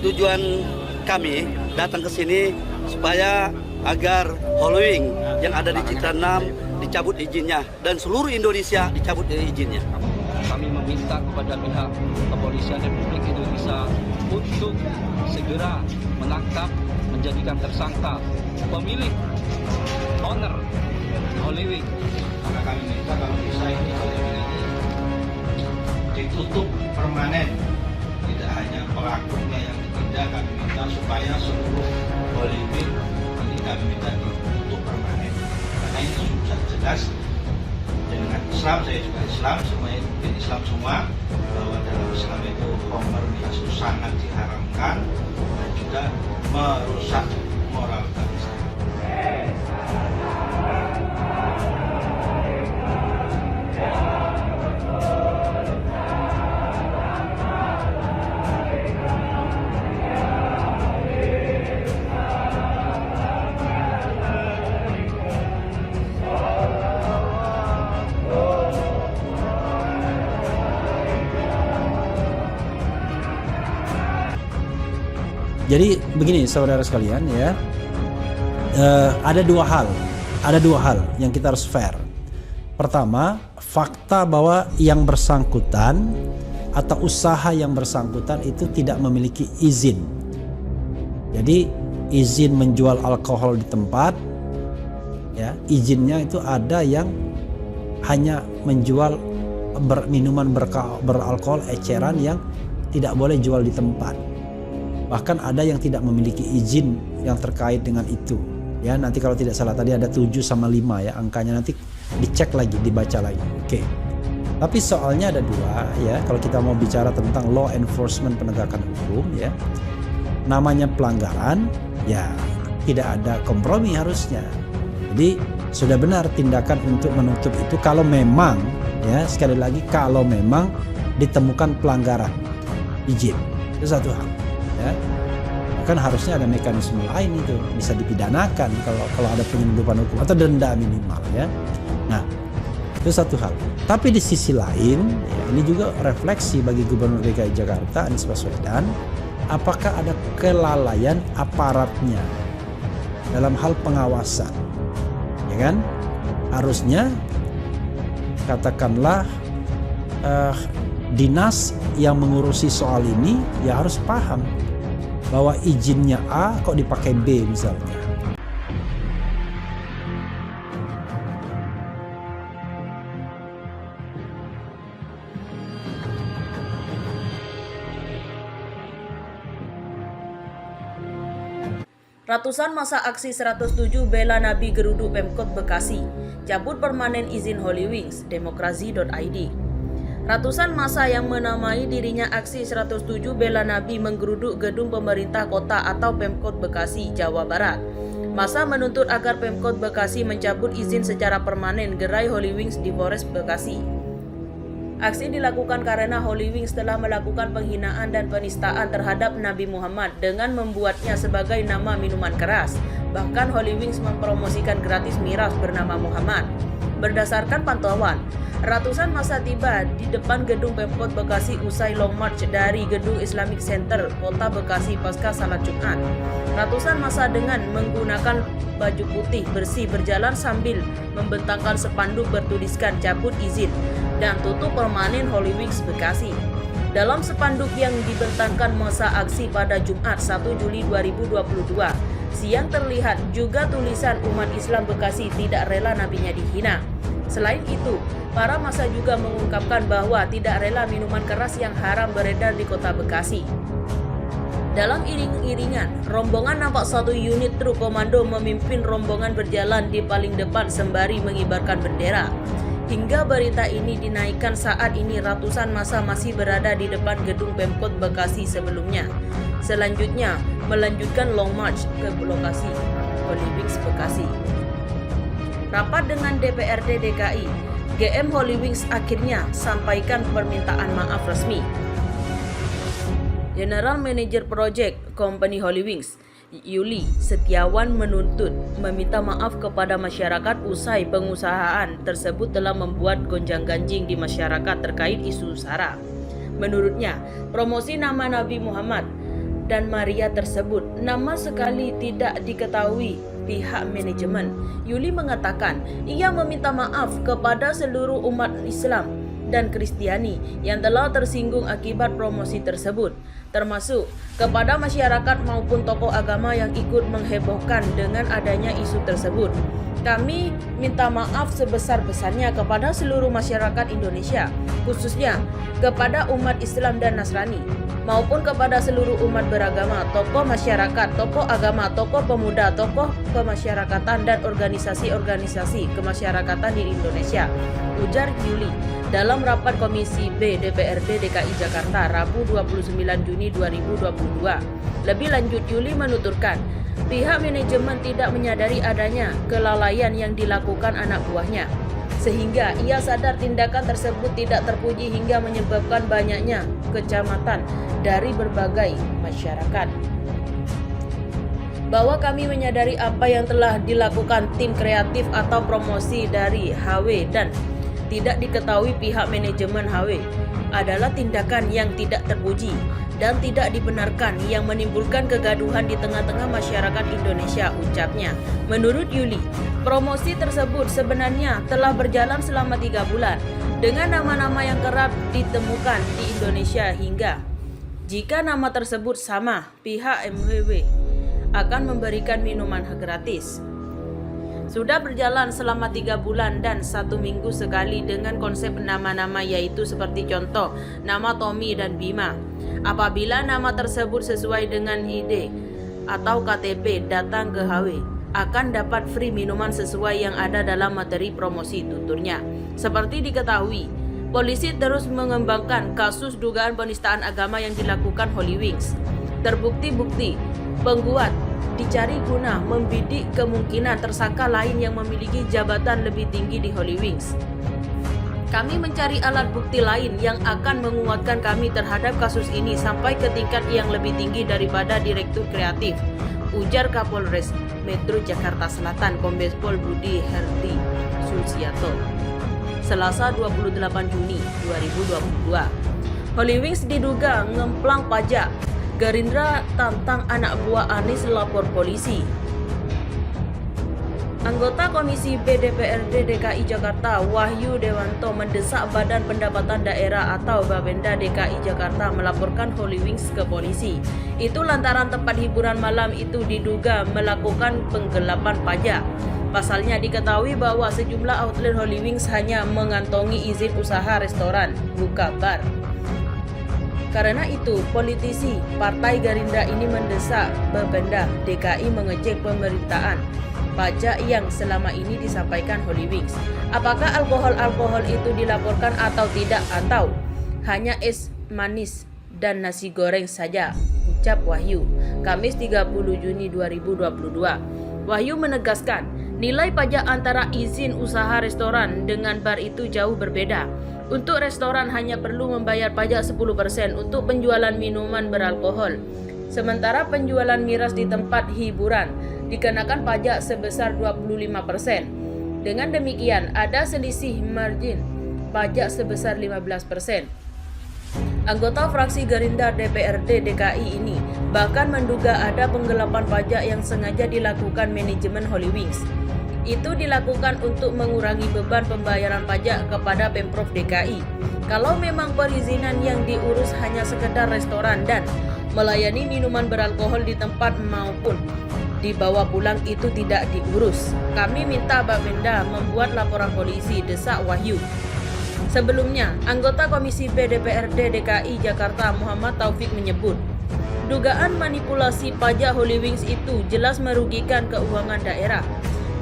tujuan kami datang ke sini supaya agar Halloween yang ada di Citra 6 dicabut izinnya dan seluruh Indonesia dicabut izinnya. Kami meminta kepada pihak Kepolisian Republik Indonesia untuk segera menangkap, menjadikan tersangka pemilik owner Halloween. Maka kami minta kalau bisa ini Halloween ini ditutup permanen, tidak hanya pelakunya yang ditindak. Kami minta supaya seluruh Halloween ini kami minta ditutup permanen, karena itu sudah jelas dengan Islam, saya juga Islam, semuanya mungkin Islam semua, bahwa dalam Islam itu homer itu sangat diharamkan dan juga merusak moral bangsa. Jadi begini saudara sekalian ya, ada dua hal yang kita harus fair. Pertama, fakta bahwa yang bersangkutan atau usaha yang bersangkutan itu tidak memiliki izin. Jadi izin menjual alkohol di tempat, ya izinnya itu ada yang hanya menjual minuman beralkohol eceran yang tidak boleh jual di tempat. Bahkan ada yang tidak memiliki izin yang terkait dengan itu. Ya, nanti kalau tidak salah tadi ada 7 sama 5 ya angkanya, nanti dicek lagi, dibaca lagi. Oke. Tapi soalnya ada dua ya, kalau kita mau bicara tentang law enforcement, penegakan hukum ya. Namanya pelanggaran ya tidak ada kompromi harusnya. Jadi sudah benar tindakan untuk menutup itu kalau memang ya, sekali lagi kalau memang ditemukan pelanggaran izin. Itu satu hal. Ya, kan harusnya ada mekanisme lain, itu bisa dipidanakan kalau ada penyelundupan hukum atau denda minimal ya. Nah, itu satu hal. Tapi di sisi lain, ya, ini juga refleksi bagi Gubernur DKI Jakarta Anies Baswedan, apakah ada kelalaian aparatnya dalam hal pengawasan, ya kan? Harusnya katakanlah dinas yang mengurusi soal ini ya harus paham bahwa izinnya A kok dipakai B misalnya. Ratusan masa aksi 107 bela Nabi geruduk Pemkot Bekasi, cabut permanen izin Holy Wings, demokrasi.id. Ratusan massa yang menamai dirinya Aksi 107 Bela Nabi menggeruduk gedung pemerintah kota atau Pemkot Bekasi, Jawa Barat. Massa menuntut agar Pemkot Bekasi mencabut izin secara permanen gerai Holy Wings di Polres Bekasi. Aksi dilakukan karena Holy Wings telah melakukan penghinaan dan penistaan terhadap Nabi Muhammad dengan membuatnya sebagai nama minuman keras. Bahkan Holy Wings mempromosikan gratis miras bernama Muhammad. Berdasarkan pantauan, ratusan massa tiba di depan gedung Pemkot Bekasi usai long march dari gedung Islamic Center Kota Bekasi pasca salat Jumat. Ratusan massa dengan menggunakan baju putih bersih berjalan sambil membentangkan spanduk bertuliskan cabut izin dan tutup permanen Holy Wings Bekasi. Dalam spanduk yang dibentangkan masa aksi pada Jumat 1 Juli 2022, siang terlihat juga tulisan umat Islam Bekasi tidak rela nabinya dihina. Selain itu, para massa juga mengungkapkan bahwa tidak rela minuman keras yang haram beredar di kota Bekasi. Dalam iring-iringan, rombongan nampak satu unit truk komando memimpin rombongan berjalan di paling depan sembari mengibarkan bendera. Hingga berita ini dinaikkan saat ini ratusan massa masih berada di depan gedung Pemkot Bekasi sebelumnya. Selanjutnya, melanjutkan long march ke lokasi Holy Wings Bekasi. Rapat dengan DPRD DKI, GM Holy Wings akhirnya sampaikan permintaan maaf resmi. General Manager Project Company Holy Wings, Yuli Setiawan meminta maaf kepada masyarakat usai pengusahaan tersebut telah membuat gonjang-ganjing di masyarakat terkait isu SARA. Menurutnya, promosi nama Nabi Muhammad dan Maria tersebut nama sekali tidak diketahui pihak manajemen. Yuli mengatakan ia meminta maaf kepada seluruh umat Islam dan Kristiani yang telah tersinggung akibat promosi tersebut, termasuk kepada masyarakat maupun tokoh agama yang ikut menghebohkan dengan adanya isu tersebut. Kami minta maaf sebesar-besarnya kepada seluruh masyarakat Indonesia, khususnya kepada umat Islam dan Nasrani, maupun kepada seluruh umat beragama, tokoh masyarakat, tokoh agama, tokoh pemuda, tokoh kemasyarakatan, dan organisasi-organisasi kemasyarakatan di Indonesia, ujar Yuli dalam rapat Komisi B DPRD DKI Jakarta Rabu 29 Juni 2022. Lebih lanjut, Yuli menuturkan pihak manajemen tidak menyadari adanya kelalaian yang dilakukan anak buahnya, sehingga ia sadar tindakan tersebut tidak terpuji hingga menyebabkan banyaknya kecamatan dari berbagai masyarakat. Bahwa kami menyadari apa yang telah dilakukan tim kreatif atau promosi dari HW dan tidak diketahui pihak manajemen HW adalah tindakan yang tidak terpuji dan tidak dibenarkan yang menimbulkan kegaduhan di tengah-tengah masyarakat Indonesia, ucapnya. Menurut Yuli, promosi tersebut sebenarnya telah berjalan selama 3 bulan dengan nama-nama yang kerap ditemukan di Indonesia, hingga jika nama tersebut sama, pihak MWW akan memberikan minuman gratis. Sudah berjalan selama 3 bulan dan 1 minggu sekali dengan konsep nama-nama, yaitu seperti contoh nama Tommy dan Bima. Apabila nama tersebut sesuai dengan ID atau KTP datang ke HW, akan dapat free minuman sesuai yang ada dalam materi promosi, tuturnya. Seperti diketahui, polisi terus mengembangkan kasus dugaan penistaan agama yang dilakukan Holy Wings. Terbukti-bukti pengguat dicari guna membidik kemungkinan tersangka lain yang memiliki jabatan lebih tinggi di Holy Wings. Kami mencari alat bukti lain yang akan menguatkan kami terhadap kasus ini sampai ke tingkat yang lebih tinggi daripada Direktur Kreatif, ujar Kapolres Metro Jakarta Selatan Kombes Pol Budi Herdi Sulsiato, Selasa 28 Juni 2022. Holy Wings diduga ngemplang pajak. Gerindra tantang anak buah Anies lapor polisi. Anggota Komisi B DPRD DKI Jakarta Wahyu Dewanto mendesak Badan Pendapatan Daerah atau Bapenda DKI Jakarta melaporkan Holy Wings ke polisi. Itu lantaran tempat hiburan malam itu diduga melakukan penggelapan pajak. Pasalnya diketahui bahwa sejumlah outlet Holy Wings hanya mengantongi izin usaha restoran, buka bar. Karena itu, politisi Partai Gerindra ini mendesak Bapenda DKI mengecek pemberitaan pajak yang selama ini disampaikan Holy Wings. Apakah alkohol itu dilaporkan atau tidak, atau hanya es manis dan nasi goreng saja, ucap Wahyu. Kamis 30 Juni 2022. Wahyu menegaskan, nilai pajak antara izin usaha restoran dengan bar itu jauh berbeda. Untuk restoran hanya perlu membayar pajak 10% untuk penjualan minuman beralkohol. Sementara penjualan miras di tempat hiburan dikenakan pajak sebesar 25%. Dengan demikian, ada selisih margin pajak sebesar 15%. Anggota fraksi Gerindra DPRD DKI ini bahkan menduga ada penggelapan pajak yang sengaja dilakukan manajemen Holy Wings. Itu dilakukan untuk mengurangi beban pembayaran pajak kepada Pemprov DKI. Kalau memang perizinan yang diurus hanya sekedar restoran dan melayani minuman beralkohol di tempat maupun dibawa pulang, itu tidak diurus. Kami minta Bapenda membuat laporan polisi, desak Wahyu. Sebelumnya, anggota Komisi B DPRD DKI Jakarta Muhammad Taufik menyebut, dugaan manipulasi pajak Holy Wings itu jelas merugikan keuangan daerah.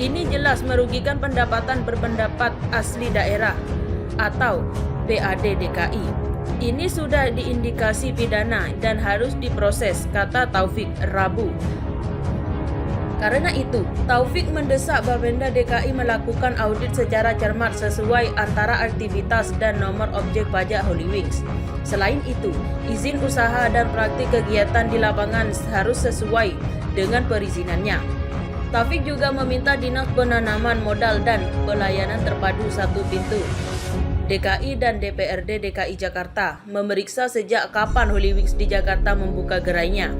Ini jelas merugikan pendapatan berpendapat asli daerah atau PAD DKI. Ini sudah diindikasi pidana dan harus diproses, kata Taufik Rabu. Karena itu, Taufik mendesak Bapenda DKI melakukan audit secara cermat sesuai antara aktivitas dan nomor objek pajak Holy Wings. Selain itu, izin usaha dan praktik kegiatan di lapangan harus sesuai dengan perizinannya. Taufik juga meminta Dinas Penanaman Modal dan Pelayanan Terpadu Satu Pintu DKI dan DPRD DKI Jakarta memeriksa sejak kapan Holy Wings di Jakarta membuka gerainya.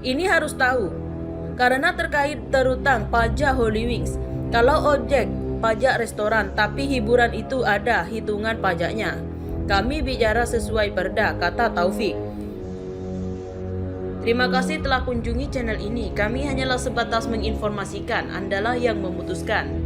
Ini harus tahu, karena terkait terutang pajak Holy Wings. Kalau ojek, pajak restoran, tapi hiburan itu ada hitungan pajaknya. Kami bicara sesuai perda, kata Taufik. Terima kasih telah kunjungi channel ini. Kami hanyalah sebatas menginformasikan, Andalah yang memutuskan.